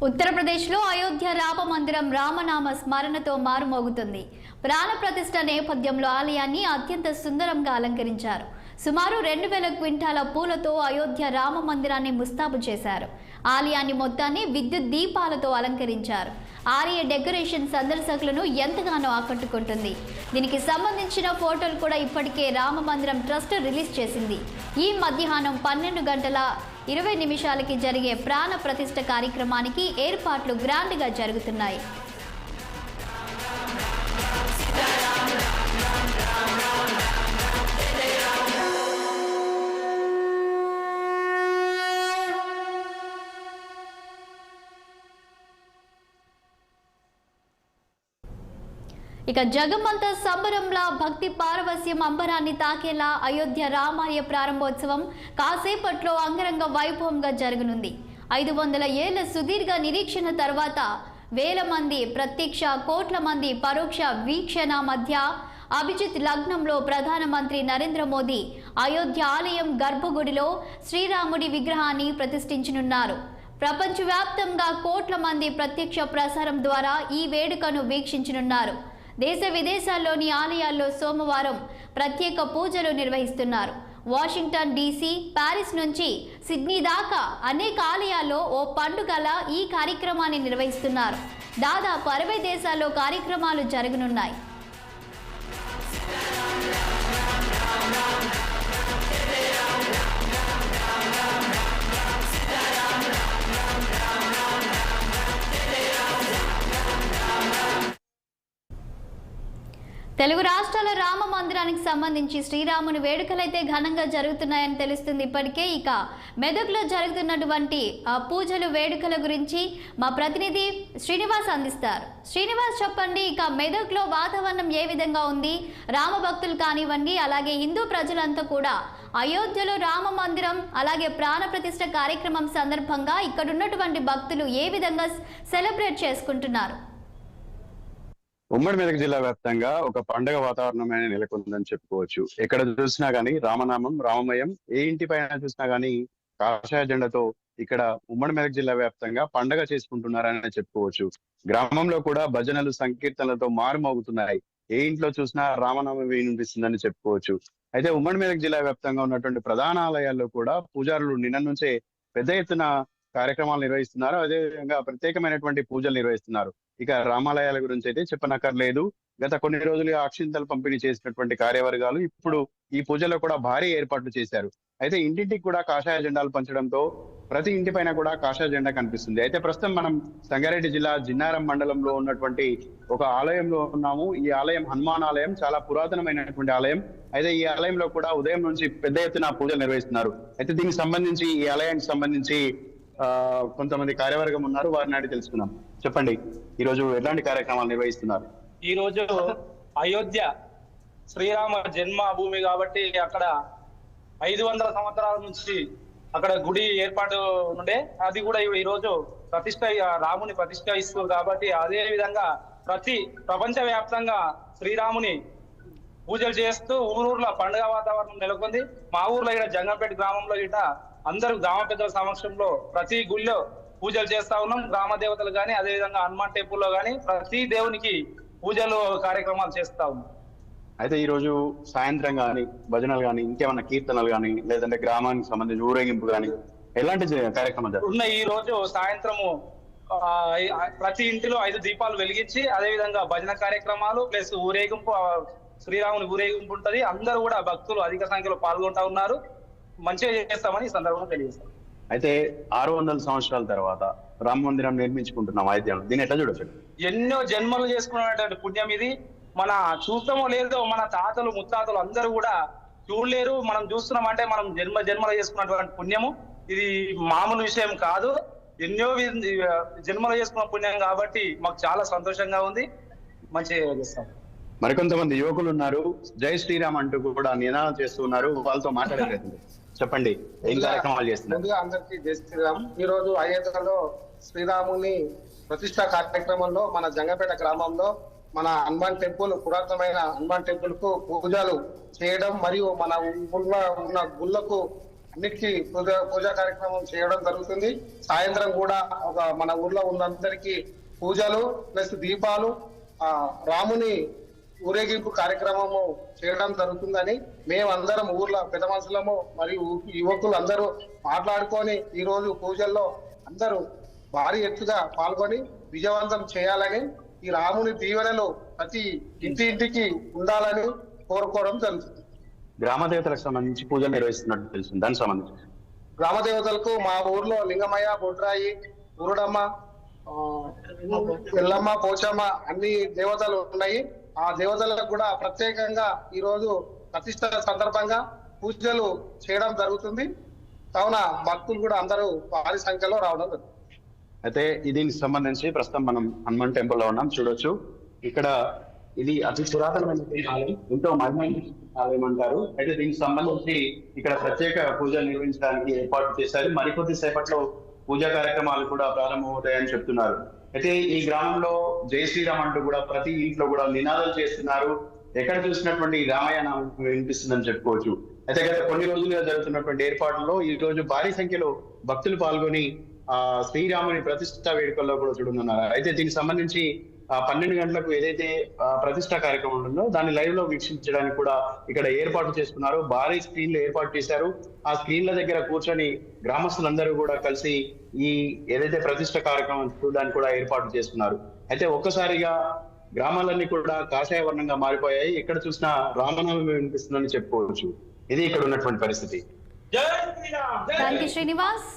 ఉత్తరప్రదేశ్లో అయోధ్య రామ మందిరం రామనామ స్మరణతో మారుమోగుతుంది. ప్రాణ ప్రతిష్ఠ నేపథ్యంలో ఆలయాన్ని అత్యంత సుందరంగా అలంకరించారు. సుమారు 2000 క్వింటాల పూలతో అయోధ్య రామ మందిరాన్ని ముస్తాబు చేశారు. ఆలయాన్ని మొత్తాన్ని విద్యుత్ దీపాలతో అలంకరించారు. ఆలయ డెకరేషన్ సందర్శకులను ఎంతగానో ఆకట్టుకుంటుంది. దీనికి సంబంధించిన ఫోటోలు కూడా ఇప్పటికే రామ మందిరం ట్రస్ట్ రిలీజ్ చేసింది. ఈ మధ్యాహ్నం 12 గంటల 20 నిమిషాలకి జరిగే ప్రాణ ప్రతిష్ఠ కార్యక్రమానికి ఏర్పాట్లు గ్రాండ్గా జరుగుతున్నాయి. ఇక జగమంత సంబరంలా భక్తి పారవస్యం అంబరాన్ని తాకేలా అయోధ్య రామాలయ ప్రారంభోత్సవం కాసేపట్లో అంగరంగ వైభవంగా జరగనుంది. 500 ఏళ్ల సుదీర్ఘ నిరీక్షణ తర్వాత వేల మంది ప్రత్యక్ష, కోట్ల మంది పరోక్ష వీక్షణ మధ్య అభిజిత్ లగ్నంలో ప్రధానమంత్రి నరేంద్ర మోదీ అయోధ్య ఆలయం గర్భగుడిలో శ్రీరాముడి విగ్రహాన్ని ప్రతిష్ఠించనున్నారు. ప్రపంచవ్యాప్తంగా కోట్ల మంది ప్రత్యక్ష ప్రసారం ద్వారా ఈ వేడుకను వీక్షించనున్నారు. దేశ విదేశాల్లోని ఆలయాల్లో సోమవారం ప్రత్యేక పూజలు నిర్వహిస్తున్నారు. వాషింగ్టన్ డీసీ, ప్యారిస్ నుంచి సిడ్నీ దాకా అనేక ఆలయాల్లో ఓ పండుగలా ఈ కార్యక్రమాన్ని నిర్వహిస్తున్నారు. దాదాపు 60 దేశాల్లో కార్యక్రమాలు జరగనున్నాయి. తెలుగు రాష్ట్రాల రామ మందిరానికి సంబంధించి శ్రీరాముని వేడుకలైతే ఘనంగా జరుగుతున్నాయని తెలుస్తుంది ఇప్పటికే. ఇక మెదక్లో జరుగుతున్నటువంటి పూజలు, వేడుకల గురించి మా ప్రతినిధి శ్రీనివాస్ అందిస్తారు. శ్రీనివాస్, చెప్పండి, ఇక మెదక్లో వాతావరణం ఏ విధంగా ఉంది? రామ భక్తులు కానివ్వండి, అలాగే హిందూ ప్రజలంతా కూడా అయోధ్యలో రామ మందిరం అలాగే ప్రాణ ప్రతిష్ఠ కార్యక్రమం సందర్భంగా ఇక్కడ ఉన్నటువంటి భక్తులు ఏ విధంగా సెలబ్రేట్ చేసుకుంటున్నారు? ఉమ్మడి మెదక్ జిల్లా వ్యాప్తంగా ఒక పండుగ వాతావరణమైన నెలకొందని చెప్పుకోవచ్చు. ఎక్కడ చూసినా గానీ రామనామం, రామమయం, ఏ ఇంటి పైన చూసినా గానీ కాషాయ జెండాతో ఇక్కడ ఉమ్మడి మెదక్ జిల్లా వ్యాప్తంగా పండుగ చేసుకుంటున్నారని చెప్పుకోవచ్చు. గ్రామంలో కూడా భజనలు, సంకీర్తనలతో మారుమోగుతున్నాయి. ఏ ఇంట్లో చూసినా రామనామం వినిపిస్తుందని చెప్పుకోవచ్చు. అయితే ఉమ్మడి మెదక్ జిల్లా వ్యాప్తంగా ఉన్నటువంటి ప్రధాన ఆలయాల్లో కూడా పూజారులు నిన్న నుంచే పెద్ద ఎత్తున కార్యక్రమాలు నిర్వహిస్తున్నారు. అదేవిధంగా ప్రత్యేకమైనటువంటి పూజలు నిర్వహిస్తున్నారు. ఇక రామాలయాల గురించి అయితే చెప్పనక్కర్లేదు. గత కొన్ని రోజులుగా అక్షింతలు పంపిణీ చేసినటువంటి కార్యవర్గాలు ఇప్పుడు ఈ పూజలో కూడా భారీ ఏర్పాట్లు చేశారు. అయితే ఇంటింటికి కూడా కాషాయ జెండాలు పంచడంతో ప్రతి ఇంటి పైన కూడా కాషాయ జెండా కనిపిస్తుంది. అయితే ప్రస్తుతం మనం సంగారెడ్డి జిల్లా జిన్నారం మండలంలో ఉన్నటువంటి ఒక ఆలయంలో ఉన్నాము. ఈ ఆలయం హనుమాన్ ఆలయం, చాలా పురాతనమైనటువంటి ఆలయం. అయితే ఈ ఆలయంలో కూడా ఉదయం నుంచి పెద్ద ఎత్తున పూజలు నిర్వహిస్తున్నారు. అయితే దీనికి సంబంధించి, ఈ ఆలయానికి సంబంధించి కొంతమంది కార్యవర్గం ఉన్నారు, వారిని అడిగి తెలుసుకున్నాం. చెప్పండి, ఈ రోజు ఎలాంటి కార్యక్రమాలు నిర్వహిస్తున్నారు? ఈ రోజు అయోధ్య శ్రీరామ జన్మభూమి కాబట్టి అక్కడ 500 సంవత్సరాల నుంచి అక్కడ గుడి ఏర్పాటు ఉండే, అది కూడా ఈ రోజు రాముని ప్రతిష్ట ఇస్తుంది కాబట్టి అదే విధంగా ప్రపంచ వ్యాప్తంగా శ్రీరాముని పూజలు చేస్తూ ఊరూర్లో పండుగ వాతావరణం నెలకొంది. మా ఊర్లో ఇక్కడ జంగంపేట గ్రామంలో గిట అందరూ గ్రామ పెద్దల సమక్షంలో ప్రతి గుళ్ళో పూజలు చేస్తా ఉన్నాం. గ్రామ దేవతలు కానీ, అదేవిధంగా హనుమాన్ టెంపుల్లో కానీ ప్రతి దేవునికి పూజలు కార్యక్రమాలు చేస్తా ఉన్నాం. అయితే ఈ రోజు సాయంత్రం కానీ భజనలు కానీ, ఇంకేమన్నా కీర్తనలు కానీ, లేదంటే గ్రామానికి సంబంధించి ఊరేగింపు కానీ ఎలాంటి కార్యక్రమాలు ఉన్నాయి? ఈ రోజు సాయంత్రము ప్రతి ఇంటిలో 5 దీపాలు వెలిగించి, అదేవిధంగా భజన కార్యక్రమాలు ప్లస్ ఊరేగింపు, శ్రీరాముని ఊరేగింపు ఉంటది. అందరూ కూడా భక్తులు అధిక సంఖ్యలో పాల్గొంటా ఉన్నారు. మంచిగా చేస్తామని ఈ సందర్భంగా తెలియజేస్తాం. అయితే 600 సంవత్సరాల తర్వాత రామ మందిరం నిర్మించుకుంటున్నాం అయోధ్యలో. దీన్ని ఎట్లా చూడొచ్చు? ఎన్నో జన్మలు చేసుకున్నటువంటి పుణ్యం ఇది. మన చూస్తామో లేదో మన తాతలు ముత్తాతలు అందరూ కూడా చూడలేరు. మనం చూస్తున్నామంటే మనం జన్మలు చేసుకున్నటువంటి పుణ్యము. ఇది మామూలు విషయం కాదు. ఎన్నో జన్మలు చేసుకున్న పుణ్యం కాబట్టి మాకు చాలా సంతోషంగా ఉంది. మంచిగా చేస్తాం. మరికొంతమంది యువకులు ఉన్నారు, జై శ్రీరామ్ అంటూ కూడా నినాదం చేస్తున్నారు. వాళ్ళతో మాట్లాడలేదు. చెప్పండి, ఏం కార్యక్రమాలు చేస్తున్నారు? అందరికీ జై శ్రీరామ్. ఈ రోజు అయోధ్యలో శ్రీరాముని ప్రతిష్ఠా కార్యక్రమంలో మన జంగపేట గ్రామంలో మన హనుమాన్ టెంపుల్, పురాతనమైన హనుమాన్ టెంపుల్ కు పూజలు చేయడం మరియు మన ఊళ్ళో ఉన్న గుళ్ళకు అన్నిటికీ పూజా కార్యక్రమం చేయడం జరుగుతుంది. సాయంత్రం కూడా మన ఊర్లో ఉన్నందరికీ పూజలు ప్లస్ దీపాలు రాముని ఊరేగింపు కార్యక్రమము చేయడం జరుగుతుందని మేమందరం ఊర్లో పెద్ద మనుషులము మరియు యువకులు అందరూ మాట్లాడుకొని ఈ రోజు పూజల్లో అందరూ భారీ ఎత్తుగా పాల్గొని విజయవంతం చేయాలని, ఈ రాముని దీవెనలు ప్రతి ఇంటికి ఉండాలని కోరుకోవడం జరుగుతుంది. గ్రామ దేవతలకు సంబంధించి పూజలు నిర్వహిస్తున్నట్టు తెలుస్తుంది. దానికి సంబంధించి గ్రామ దేవతలకు మా ఊర్లో లింగమయ్య, బొడ్రాయి, ఊరుడమ్మ, ఎల్లమ్మ, పోచమ్మ అన్ని దేవతలు ఉన్నాయి. ఆ దేవతలకు కూడా ప్రత్యేకంగా ఈ రోజు ప్రతిష్ట సందర్భంగా పూజలు చేయడం జరుగుతుంది. కావున భక్తులు కూడా అందరూ భారీ సంఖ్యలో రావడం జరుగుతుంది. అయితే దీనికి సంబంధించి ప్రస్తుతం మనం హనుమాన్ టెంపుల్ లో ఉన్నాం. చూడొచ్చు, ఇక్కడ ఇది అతి పురాతనమైన ఆలయం, ఎంతో మహిమైన ఆలయం అంటారు. అయితే దీనికి సంబంధించి ఇక్కడ ప్రత్యేక పూజలు నిర్వహించడానికి ఏర్పాటు చేశారు. మరికొద్ది సేపట్లో పూజా కార్యక్రమాలు కూడా ప్రారంభమవుతాయని చెప్తున్నారు. అయితే ఈ గ్రామంలో జై శ్రీరామ్ అంటూ కూడా ప్రతి ఇంట్లో కూడా నినాదాలు చేస్తున్నారు. ఎక్కడ చూసినటువంటి రామాయణ వినిపిస్తుందని చెప్పుకోవచ్చు. అయితే గత కొన్ని రోజులుగా జరుగుతున్నటువంటి ఏర్పాట్లలో ఈ రోజు భారీ సంఖ్యలో భక్తులు పాల్గొని శ్రీరాముని ప్రతిష్ఠా వేడుకల్లో కూడా చూడనున్నారు. అయితే దీనికి సంబంధించి 12 గంటలకు ఏదైతే ప్రతిష్ఠా కార్యక్రమం ఉంటుందో దాన్ని లైవ్ లో వీక్షించడానికి కూడా ఇక్కడ ఏర్పాటు చేసుకున్నారు. భారీ స్క్రీన్లు ఏర్పాటు చేశారు. ఆ స్క్రీన్ల దగ్గర కూర్చొని గ్రామస్తులందరూ కూడా కలిసి ఈ ఏదైతే ప్రతిష్ఠ కార్యక్రమం చూడడానికి కూడా ఏర్పాటు చేసుకున్నారు. అయితే ఒక్కసారిగా గ్రామాలన్నీ కూడా కాషాయ వర్ణంగా మారిపోయాయి. ఎక్కడ చూసినా రామనామం వినిపిస్తుందని చెప్పుకోవచ్చు. ఇది ఇక్కడ ఉన్నటువంటి పరిస్థితి. థాంక్యూ శ్రీనివాస్.